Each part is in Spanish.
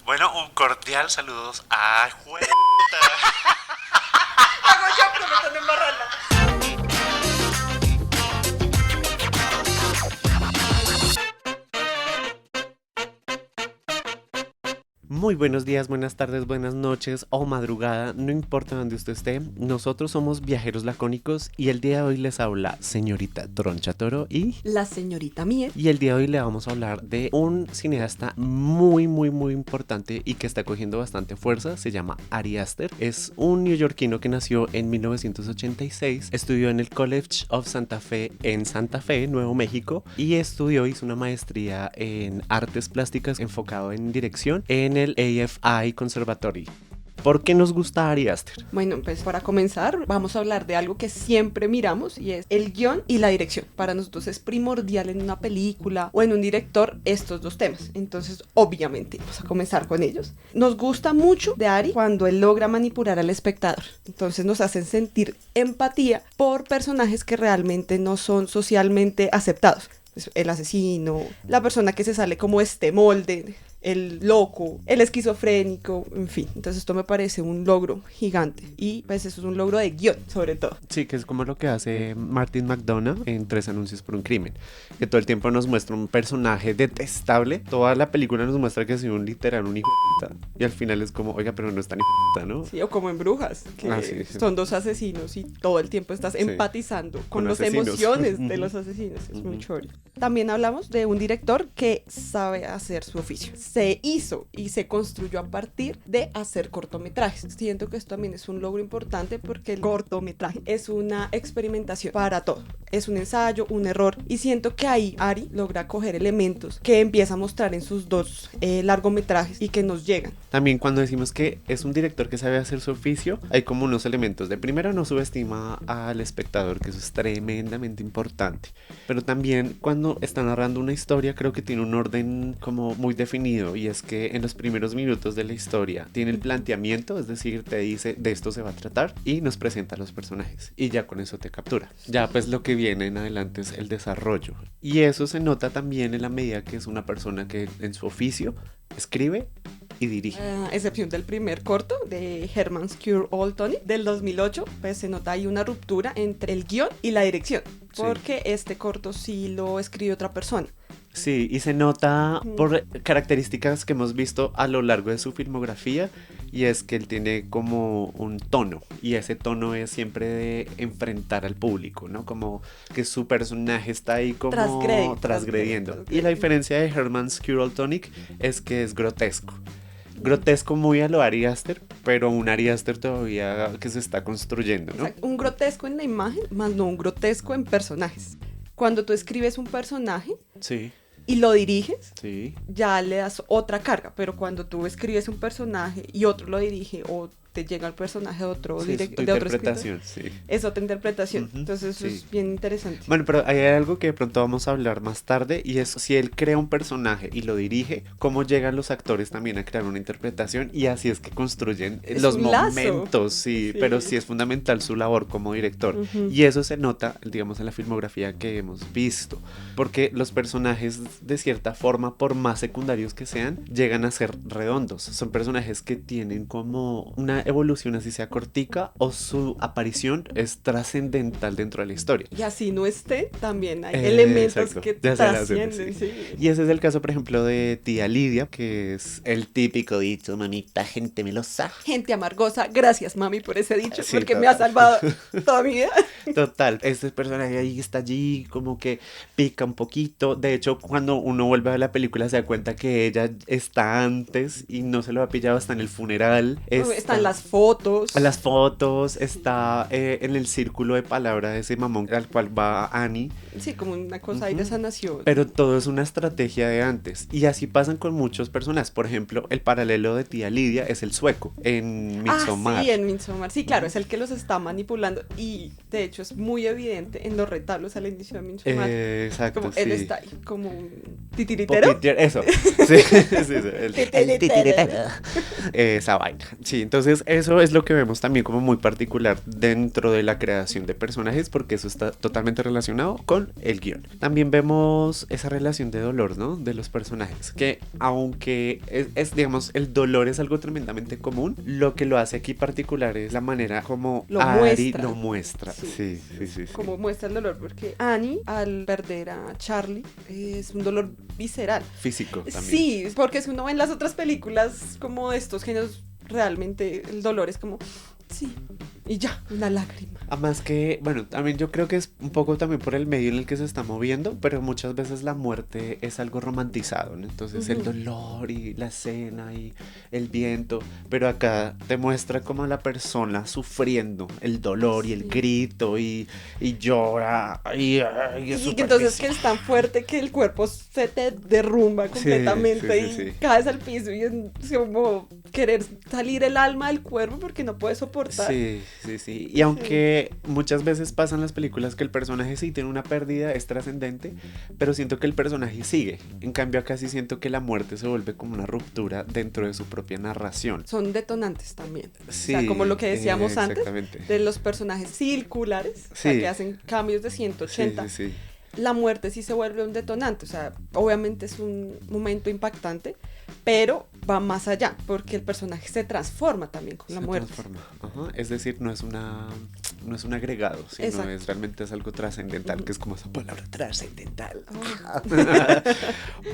Bueno, un cordial saludos a Jueta. Hago yo prometo no embarrarla. Muy buenos días, buenas tardes, buenas noches o madrugada, no importa donde usted esté. Nosotros somos Viajeros Lacónicos y el día de hoy les habla señorita Troncha Toro La señorita Miel. y el día de hoy le vamos a hablar de un cineasta muy importante y que está cogiendo bastante fuerza. Se llama Ari Aster. Es un neoyorquino que nació en 1986, estudió en el College of Santa Fe en Santa Fe, Nuevo México, y hizo una maestría en artes plásticas enfocado en dirección en el AFI Conservatory. ¿Por qué nos gusta Ari Aster? Bueno, pues para comenzar vamos a hablar de algo que siempre miramos y es el guión y la dirección. Para nosotros es primordial en una película o en un director estos dos temas. Entonces, obviamente, vamos a comenzar con ellos. Nos gusta mucho de Ari cuando él logra manipular al espectador. Entonces nos hacen sentir empatía por personajes que realmente no son socialmente aceptados. El asesino, la persona que se sale como este molde, el loco, el esquizofrénico, en fin. Entonces esto me parece un logro gigante y pues eso es un logro de guión sobre todo. Sí, que es como lo que hace Martin McDonagh en 3 anuncios por un crimen, que todo el tiempo nos muestra un personaje detestable. Toda la película nos muestra que es un literal un hijo de puta, y al final es como, oiga, pero no es tan hijo de puta, ¿no? Sí, o como en Brujas, que sí. son dos asesinos y todo el tiempo estás empatizando con las asesinos. emociones de los asesinos. Es muy chévere. También hablamos de un director que sabe hacer su oficio. Se hizo y se construyó a partir de hacer cortometrajes. Siento que esto también es un logro importante porque el cortometraje es una experimentación para todo. Es un ensayo, un error, y siento que ahí Ari logra coger elementos que empieza a mostrar en sus dos largometrajes y que nos llegan. También cuando decimos que es un director que sabe hacer su oficio, hay como unos elementos. De primero, no subestima al espectador, que eso es tremendamente importante. Pero también cuando está narrando una historia, creo que tiene un orden como muy definido, y es que en los primeros minutos de la historia tiene el planteamiento, es decir, te dice de esto se va a tratar y nos presenta a los personajes y ya con eso te captura. Ya pues lo que viene en adelante es el desarrollo, y eso se nota también en la medida que es una persona que en su oficio escribe y dirige. Excepción del primer corto de Herman's Cure All Tonic del 2008, pues se nota ahí una ruptura entre el guión y la dirección, porque este corto sí lo escribió otra persona. Sí, y se nota por características que hemos visto a lo largo de su filmografía, y es que él tiene como un tono, y ese tono es siempre de enfrentar al público, ¿no? Como que su personaje está ahí como transgrediendo. Y la diferencia de Herman's Cure All Tonic es que es grotesco. Grotesco muy a lo Ari Aster, pero un Ari Aster todavía que se está construyendo, ¿no? Exacto. Un grotesco en la imagen, más no un grotesco en personajes. Cuando tú escribes un personaje Sí, y lo diriges, sí. ya le das otra carga, pero cuando tú escribes un personaje y otro lo dirige o te llega el personaje de otro Sí, es tu de otro escritor, interpretación, sí. es otra interpretación. Ujú, Entonces eso sí. es bien interesante. Bueno, pero hay algo que de pronto vamos a hablar más tarde, y es si él crea un personaje y lo dirige, cómo llegan los actores también a crear una interpretación, y así es que construyen Es los un lazo. momentos, sí, Sí. pero sí es fundamental su labor como director. Ujú. Y eso se nota, digamos, en la filmografía que hemos visto, porque los personajes, de cierta forma, por más secundarios que sean, llegan a ser redondos. Son personajes que tienen como una evolución, así sea cortica, o su aparición es trascendental dentro de la historia. Y así no esté, también hay elementos Exacto. que Ya se la hacen, trascienden. sí. Sí. Y ese es el caso, por ejemplo, de Tía Lidia, que es el típico dicho, mamita, gente melosa. Gente amargosa, gracias mami por ese dicho, Sí, porque total. me ha salvado toda mi vida. Total, este personaje ahí está allí, como que pica un poquito. De hecho, cuando uno vuelve a ver la película, se da cuenta que ella está antes y no se lo ha pillado hasta en el funeral. Están las fotos. Las fotos, está en el círculo de palabra de ese mamón al cual va Annie. Sí, como una cosa ahí de sanación. Pero todo es una estrategia de antes. Y así pasan con muchos personajes. Por ejemplo, el paralelo de Tía Lidia es el sueco en Midsommar. Sí, en Midsommar. Sí, claro, es el que los está manipulando. Y de hecho es muy evidente en los retablos al inicio de Midsommar. Exacto, Como sí. él está ahí, como un titiritero. Eso. Sí, sí, el Titiritero. titiritero. Esa vaina. Sí, entonces Entonces eso es lo que vemos también como muy particular dentro de la creación de personajes, porque eso está totalmente relacionado con el guión. También vemos esa relación de dolor, ¿no? De los personajes, que aunque digamos, el dolor es algo tremendamente común, lo que lo hace aquí particular es la manera como Lo Ari muestra. lo muestra. Sí. Sí. Como muestra el dolor, porque Annie, al perder a Charlie, es un dolor visceral. Físico también. Sí, porque si uno ve en las otras películas como de estos géneros, realmente el dolor es como, sí, y ya, una lágrima. Además que, bueno, también yo creo que es un poco también por el medio en el que se está moviendo, pero muchas veces la muerte es algo romantizado, ¿no? Entonces el dolor y la escena y el viento, pero acá te muestra como la persona sufriendo el dolor y el grito y llora y es Y súper entonces difícil. que es tan fuerte que el cuerpo se te derrumba completamente sí. y caes al piso y es como querer salir el alma del cuerpo porque no puedes soportar. Sí. Y aunque muchas veces pasan las películas que el personaje sí tiene una pérdida, es trascendente, pero siento que el personaje sigue. En cambio acá sí siento que la muerte se vuelve como una ruptura dentro de su propia narración. Son detonantes también. Sí, o sea, como lo que decíamos antes exactamente. de los personajes circulares, o sea, Sí. que hacen cambios de 180. Sí. La muerte sí se vuelve un detonante, o sea, obviamente es un momento impactante, pero va más allá, porque el personaje se transforma también con la muerte. Transforma. Ajá. Es decir, no es un agregado, sino Exacto. realmente es algo trascendental, que es como esa palabra trascendental. Oh.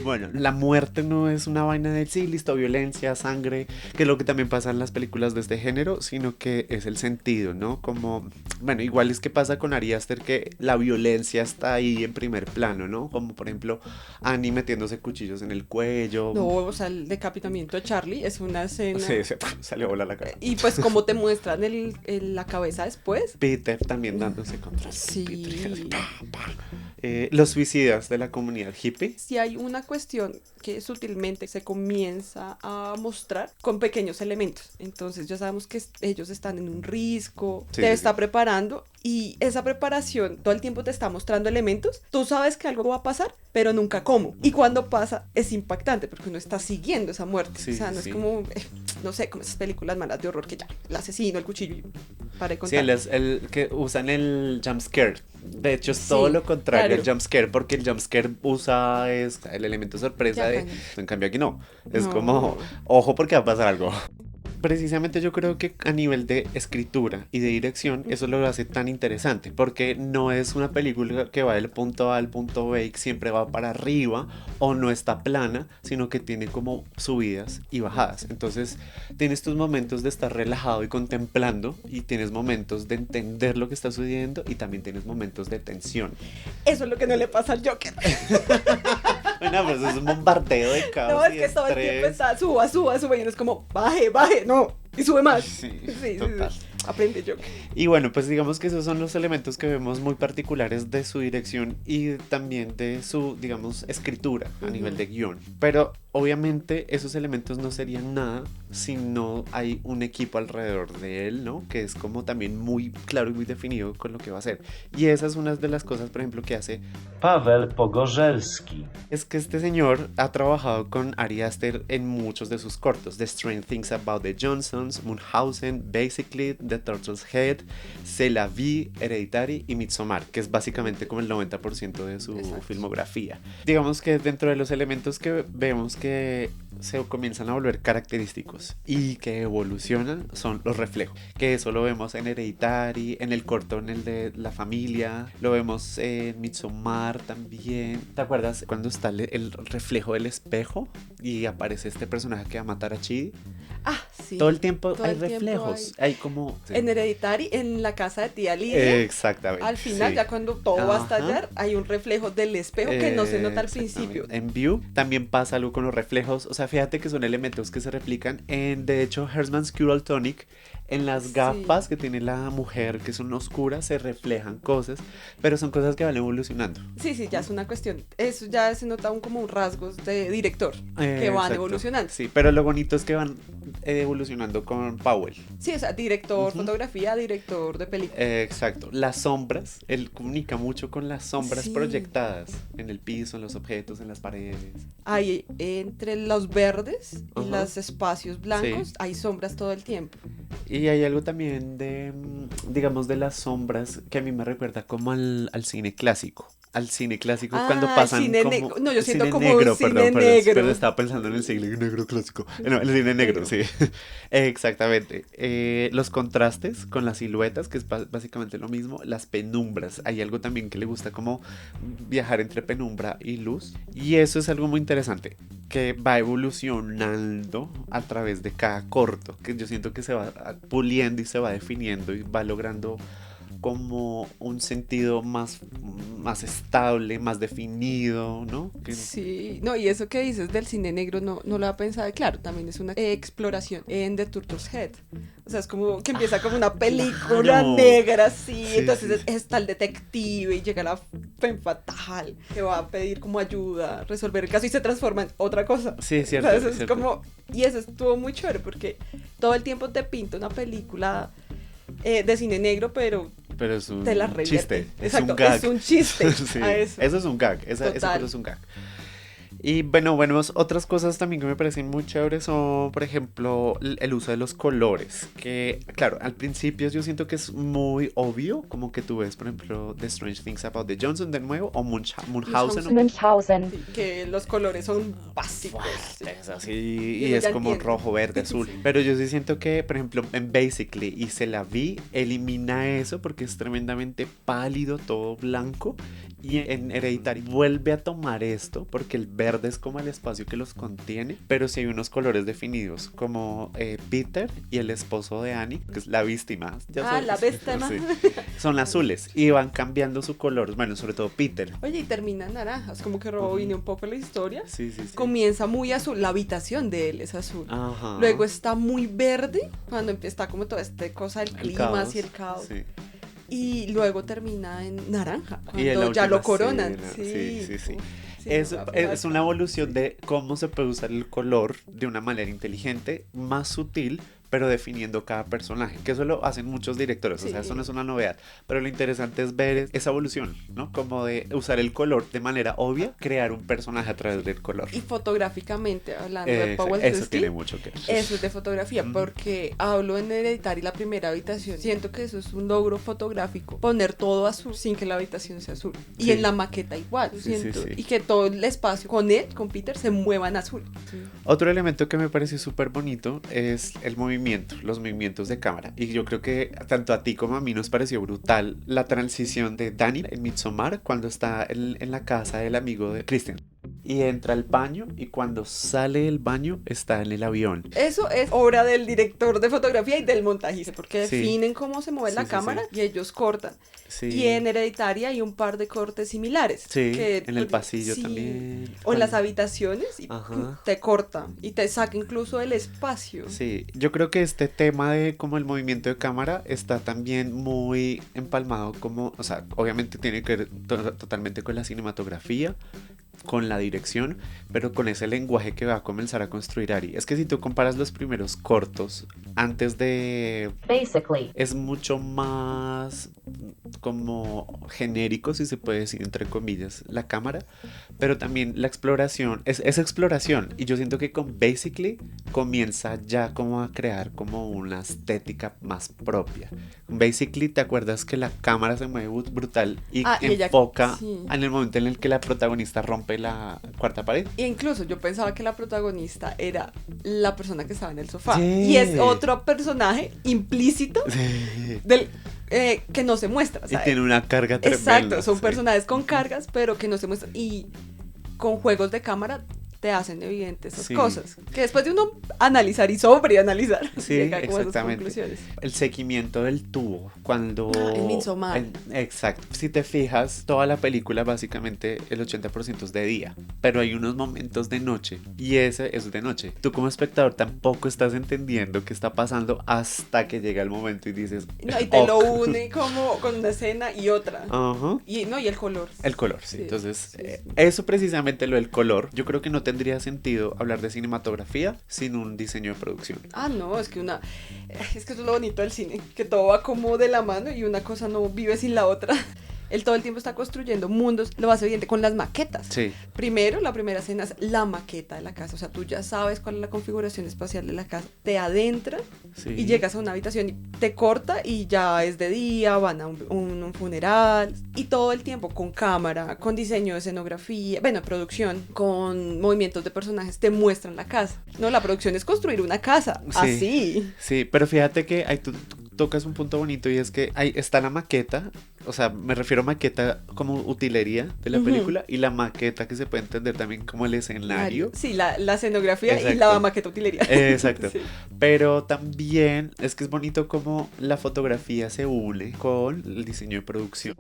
Bueno, la muerte no es una vaina de sí, listo, violencia, sangre, que es lo que también pasa en las películas de este género, sino que es el sentido, ¿no? Como, bueno, igual es que pasa con Ari Aster, que la violencia está ahí en primer plano, ¿no? Como por ejemplo Annie metiéndose cuchillos en el cuello. No, o sea, el decapitamiento de Charlie es una escena. Sí, salió a volar la cara. Y pues como te muestran la cabeza después. Peter también dándose contra el Sí. Peter. Los suicidas de la comunidad hippie. Si hay una cuestión que sutilmente se comienza a mostrar con pequeños elementos. Entonces ya sabemos que ellos están en un risco, Sí, te sí, está sí. preparando y esa preparación todo el tiempo te está mostrando elementos. Tú sabes que algo va a pasar, pero nunca cómo. Y cuando pasa es impactante porque uno está siguiendo esa muerte. Sí, o sea, no sí. es como, no sé, como esas películas malas de horror que ya, el asesino, el cuchillo, y para de Sí, contar. el que usan el jump scare. De hecho, es Sí, todo lo contrario claro. al jump scare, porque el jump scare es el elemento sorpresa Ya, de. bueno. En cambio, aquí no. Es No. como, ojo, porque va a pasar algo. Precisamente yo creo que a nivel de escritura y de dirección, eso lo hace tan interesante, porque no es una película que va del punto A al punto B y siempre va para arriba o no está plana, sino que tiene como subidas y bajadas. Entonces tienes tus momentos de estar relajado y contemplando, y tienes momentos de entender lo que está sucediendo, y también tienes momentos de tensión. Eso es lo que no le pasa al Joker. Bueno, pues es un bombardeo de caos. No, es y que todo el tiempo estrés. está, suba, y uno es como, baje, no, y sube más. Sí, Sí. total. Aprende Joker. Y bueno, pues digamos que esos son los elementos que vemos muy particulares de su dirección y también de su, digamos, escritura a nivel de guión. Pero obviamente esos elementos no serían nada si no hay un equipo alrededor de él, ¿no? Que es como también muy claro y muy definido con lo que va a hacer. Y esa es una de las cosas, por ejemplo, que hace Paweł Pogorzelski. es que este señor ha trabajado con Ari Aster en muchos de sus cortos: The Strange Things About the Johnsons, Munchausen, Basically, The Turtle's Head, C'est la Vie, Hereditary y Midsommar, que es básicamente como el 90% de su Exacto. filmografía. Digamos que dentro de los elementos que vemos que se comienzan a volver característicos y que evolucionan son los reflejos, que eso lo vemos en Hereditary, en el corto, en el de la familia, lo vemos en Midsommar también. ¿Te acuerdas cuando está el reflejo del espejo y aparece este personaje que va a matar a Chidi? Ah, sí. Todo el tiempo Todo hay el tiempo reflejos, hay como... sí. En Hereditary, en la casa de tía Lidia, Exactamente. al final, sí. ya cuando todo va a Ajá. estallar, hay un reflejo del espejo que no se nota al principio. Exactamente. En View también pasa algo con los reflejos. O sea, fíjate que son elementos que se replican en, de hecho, Herman's Cruel Tonic. En las Sí. gafas que tiene la mujer, que son oscuras, se reflejan cosas, pero son cosas que van evolucionando. Sí, ya es una cuestión. Eso ya se nota como un rasgos de director que van Exacto. evolucionando. Sí, pero lo bonito es que van evolucionando con Powell. Sí, o sea, director, Ujú. fotografía, director de película. Exacto. Las sombras, él comunica mucho con las sombras Sí. proyectadas en el piso, en los objetos, en las paredes. Hay entre los verdes y Ajá. los espacios blancos, Sí. hay sombras todo el tiempo. Y hay algo también de, digamos, de las sombras que a mí me recuerda como al cine clásico. Al cine clásico cuando el pasan cine como... negro. No, yo siento cine como negro, un cine perdón, negro. pero estaba pensando en el cine negro clásico. No, el cine negro, sí. Exactamente. Los contrastes con las siluetas, que es básicamente lo mismo. Las penumbras. Hay algo también que le gusta como viajar entre penumbra y luz. Y eso es algo muy interesante, que va evolucionando a través de cada corto, que yo siento que se va puliendo y se va definiendo y va logrando como un sentido más estable, más definido, ¿no? Sí, no, y eso que dices del cine negro no lo había pensado. Claro, también es una exploración en The Turtle's Head. O sea, es como que empieza como una película Claro. negra, sí. Sí, Entonces sí. está el detective y llega la femme fatal que va a pedir como ayuda, a resolver el caso y se transforma en otra cosa. Sí, es cierto, O sea, eso es es cierto. como, y eso estuvo muy chévere porque todo el tiempo te pinta una película de cine negro, pero Pero es un te la revierte. chiste, Exacto, es un gag. es un chiste Sí, a eso. eso es un gag, esa Total. cosa es un gag. Y bueno, otras cosas también que me parecen muy chéveres son, por ejemplo, el uso de los colores. Que, claro, al principio yo siento que es muy obvio, como que tú ves, por ejemplo, The Strange Things About the Johnson de nuevo, o Munchausen. Munchausen. Sí, que los colores son básicos. Es así, Y y uno es ya como entiende. rojo, verde, azul. Pero yo sí siento que, por ejemplo, en Basically y Se la vi, elimina eso porque es tremendamente pálido, todo blanco. Y en Hereditary vuelve a tomar esto porque el verde es como el espacio que los contiene, pero sí hay unos colores definidos, como Peter y el esposo de Annie, que es la víctima. La víctima. Sí. Son azules y van cambiando su color, bueno, sobre todo Peter. Oye, y termina en naranjas, como que rebobine un poco la historia. Sí, sí, sí. Comienza muy azul, la habitación de él es azul. Ajá. Luego está muy verde, cuando está como toda esta cosa del El clima caos, y el caos. sí. Y luego termina en naranja, Y en la cuando ya última lo coronan. escena, Sí, sí, sí. Sí, Es, no, es una evolución de cómo se puede usar el color de una manera inteligente, más sutil, pero definiendo cada personaje, que eso lo hacen muchos directores, o sea, Sí. eso no es una novedad, pero lo interesante es ver esa evolución, ¿no? Como de usar el color de manera obvia, crear un personaje a través del color. Y fotográficamente, hablando de Powell Eso tiene mucho que ver. eso es de fotografía, Ujú. porque hablo en Hereditary, la primera habitación. Siento que eso es un logro fotográfico, poner todo azul sin que la habitación sea azul. Y Sí. en la maqueta igual, Sí, sí, siento. sí. Y que todo el espacio con él, con Peter, se mueva en azul. Otro elemento que me pareció súper bonito es el movimiento, los movimientos de cámara. Y yo creo que tanto a ti como a mí nos pareció brutal la transición de Danny en Midsommar cuando está en la casa del amigo de Christian. Y entra al baño y cuando sale del baño está en el avión. Eso es obra del director de fotografía y del montajista, porque Sí. definen cómo se mueve Sí, la sí, cámara sí. y ellos cortan. Sí. Y en Hereditary hay un par de cortes similares. Sí, que, en el pasillo sí, también. O en las habitaciones y Ajá. te corta y te saca incluso el espacio. Sí, yo creo que este tema de como el movimiento de cámara está también muy empalmado como, o sea, obviamente tiene que ver totalmente con la cinematografía, con la dirección, pero con ese lenguaje que va a comenzar a construir Ari. Es que si tú comparas los primeros cortos antes de... Basically. Es mucho más como genérico, si se puede decir, entre comillas, la cámara, pero también la exploración, es exploración, y yo siento que con Basically comienza ya como a crear como una estética más propia. Con Basically, ¿te acuerdas que la cámara se mueve brutal y Y ella- enfoca sí. en el momento en el que la protagonista rompe la cuarta pared? E incluso yo pensaba que la protagonista era la persona que estaba en el sofá. Sí. Y es otro personaje implícito del que no se muestra. Y ¿sabes? tiene una carga tremenda. Exacto, son sí. personajes con cargas, pero que no se muestran. Y con juegos de cámara te hacen evidentes esas Sí. cosas. Que después de uno analizar y sobreanalizar, Sí, llega como a esas exactamente. conclusiones. El seguimiento del tubo, cuando... En Midsommar. Exacto. Si te fijas, toda la película básicamente el 80% es de día, pero hay unos momentos de noche y ese es de noche. Tú como espectador tampoco estás entendiendo qué está pasando hasta que llega el momento y dices... No, y te lo "Ok". une como con una escena y otra. Ajá. Y el color. El color, sí. Sí, Entonces, sí, sí. eso precisamente lo del color, yo creo que no tendría sentido hablar de cinematografía sin un diseño de producción. Ah, no, es que es que eso es lo bonito del cine, que todo va como de la mano y una cosa no vive sin la otra. él todo el tiempo está construyendo mundos, lo hace evidente con las maquetas. Sí. Primero, la primera escena es la maqueta de la casa, o sea, tú ya sabes cuál es la configuración espacial de la casa, te adentra Sí. y llegas a una habitación y te corta y ya es de día, van a un funeral y todo el tiempo con cámara, con diseño de escenografía, bueno, producción, con movimientos de personajes, te muestran la casa. No, la producción es construir una casa, Sí. así. Sí, pero fíjate que ahí tú tocas un punto bonito y es que ahí está la maqueta, o sea, me refiero a maqueta como utilería de la Ujú. película y la maqueta que se puede entender también como el escenario. Sí, la escenografía y Exacto. la maqueta utilería. Exacto. Sí. Pero también es que es bonito como la fotografía se une con el diseño de producción.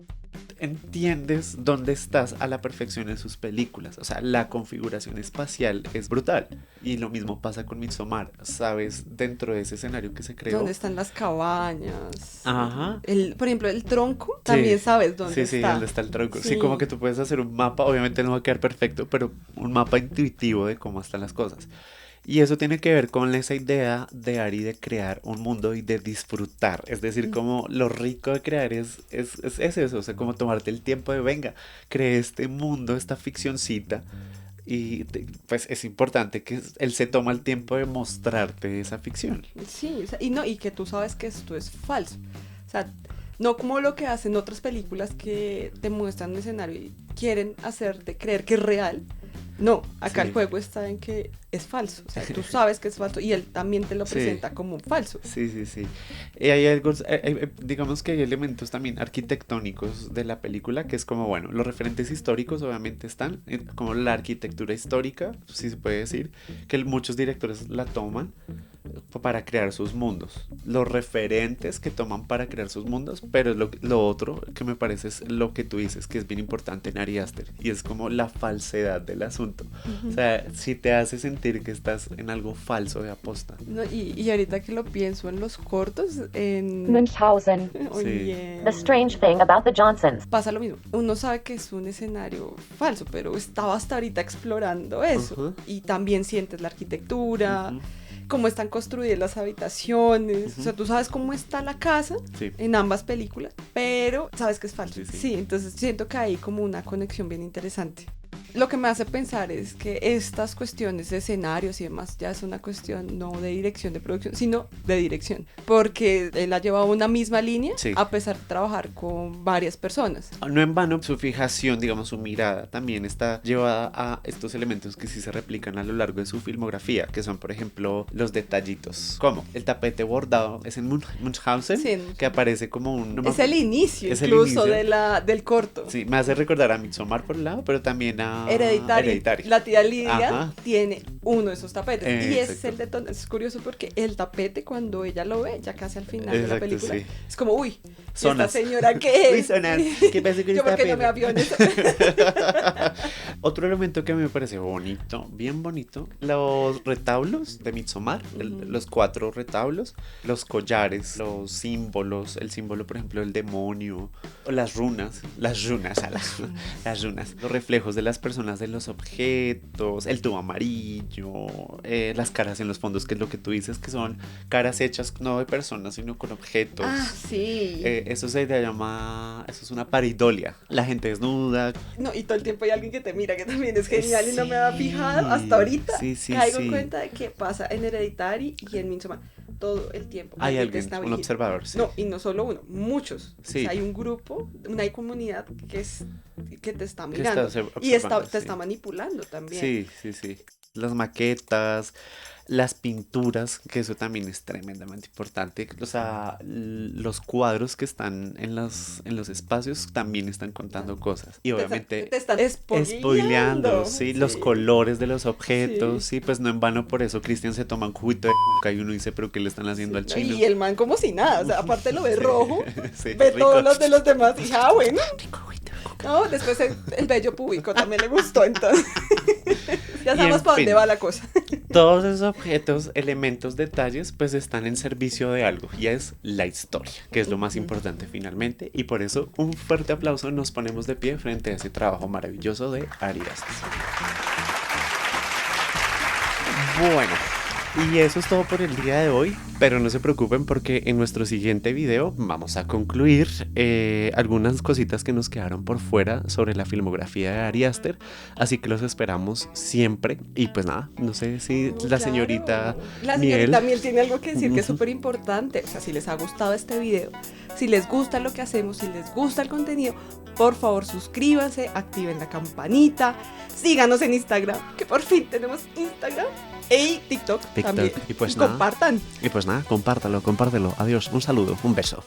Entiendes dónde estás a la perfección en sus películas. O sea, la configuración espacial es brutal. Y lo mismo pasa con Midsommar. Sabes, dentro de ese escenario que se creó. ¿Dónde están las cabañas? Ajá. Por ejemplo, el tronco, también sabes dónde sí, está. Sí, dónde está el tronco. Sí. Sí. Como que tú puedes hacer un mapa, obviamente no va a quedar perfecto, pero un mapa intuitivo de cómo están las cosas. Y eso tiene que ver con esa idea de Ari de crear un mundo y de disfrutar. Es decir, como lo rico de crear es eso, o sea, como tomarte el tiempo de, venga, creé este mundo, esta ficcioncita. Y pues es importante que él se toma el tiempo de mostrarte esa ficción. Sí, o sea, y que tú sabes que esto es falso. O sea, no como lo que hacen otras películas que te muestran un escenario y quieren hacerte creer que es real. No, acá Sí. el juego está en que es falso. O sea, tú sabes que es falso y él también te lo Sí. presenta como falso. Sí, sí, sí. Y hay algo, digamos que hay elementos también arquitectónicos de la película que es como, bueno, los referentes históricos obviamente están, como la arquitectura histórica, si se puede decir, que muchos directores la toman para crear sus mundos. Los referentes que toman para crear sus mundos, pero es lo otro que me parece es lo que tú dices, que es bien importante en Ari Aster, y es como la falsedad del asunto. O sea, si te hace sentir que estás en algo falso de aposta. No, y ahorita que lo pienso en los cortos, en... Munchausen. Oye, The strange thing about the Johnsons. pasa lo mismo. Uno sabe que es un escenario falso, pero estaba hasta ahorita explorando eso. Ujú. Y también sientes la arquitectura, Ujú. cómo están construidas las habitaciones. Ujú. O sea, tú sabes cómo está la casa Sí. en ambas películas, pero sabes que es falso. Sí, sí. Sí, entonces siento que hay como una conexión bien interesante. Lo que me hace pensar es que estas cuestiones de escenarios y demás ya es una cuestión no de dirección de producción, sino de dirección. Porque él ha llevado una misma línea Sí. a pesar de trabajar con varias personas. No en vano, su fijación, digamos, su mirada también está llevada a estos elementos que sí se replican a lo largo de su filmografía, que son, por ejemplo, los detallitos. Como el tapete bordado, es en Munchausen, Sí, que aparece como un... no me Es el inicio Es el incluso inicio. del corto. Sí, me hace recordar a Midsommar por un lado, pero también a Hereditary. La tía Lidia Ajá. tiene uno de esos tapetes. Y es Exacto. el de tono. Es curioso porque el tapete, cuando ella lo ve, ya casi al final de la Exacto, película, sí. es como, uy, ¿y Zonas. esta señora qué Uy, es? zonas. ¿Qué pasa con Yo, ¿por qué no tapete? me aviones? Otro elemento que a mí me parece bonito, bien bonito, los retablos de Midsommar, los 4 retablos, los collares, los símbolos, el símbolo, por ejemplo, del demonio, o las runas, las runas, los reflejos de las personas de los objetos, el tubo amarillo, las caras en los fondos, que es lo que tú dices, que son caras hechas no de personas, sino con objetos. Ah, sí. Eso se le llama, eso es una paridolia. La gente desnuda. No, y todo el tiempo hay alguien que te mira, que también es genial y no me había fijado hasta ahorita. Sí, sí, caigo en sí. cuenta de que pasa en Hereditary y en Midsommar todo el tiempo. Hay alguien te alguien, está un vigilando. observador, sí. No, y no solo uno, muchos. Sí. O sea, hay un grupo, una comunidad que te está Que mirando. está Y observando, te sí. está manipulando también. Sí, sí, sí. Las maquetas, las pinturas, que eso también es tremendamente importante. O sea, los cuadros que están en los espacios también están contando cosas. Y obviamente Te están spoileando, sí, los Sí. colores de los objetos, sí. Pues no en vano por eso Cristian se toma un juguito de coca y uno dice, pero ¿qué le están haciendo al ¿No? chino? Y el man como si nada, o sea, aparte lo ve Sí. rojo, Sí, ve rico. todos los de los demás y bueno. No, después el bello público también le gustó, entonces. Ya Y sabemos en para dónde fin. va la cosa. Todos esos objetos, elementos, detalles, pues están en servicio de algo, y es la historia, que es lo más importante finalmente, y por eso un fuerte aplauso, nos ponemos de pie frente a ese trabajo maravilloso de Ari Aster. Bueno, Y eso es todo por el día de hoy, pero no se preocupen porque en nuestro siguiente video vamos a concluir algunas cositas que nos quedaron por fuera sobre la filmografía de Ari Aster, así que los esperamos siempre. Y pues nada, no sé si la Claro. señorita La Miel... señorita Miel tiene algo que decir que es Ujú. súper importante. O sea, si les ha gustado este video, si les gusta lo que hacemos, si les gusta el contenido, por favor suscríbanse, activen la campanita, síganos en Instagram, que por fin tenemos Instagram, y TikTok, también. Y pues nada. Compartan. Y pues nada, compártelo. Adiós, un saludo, un beso.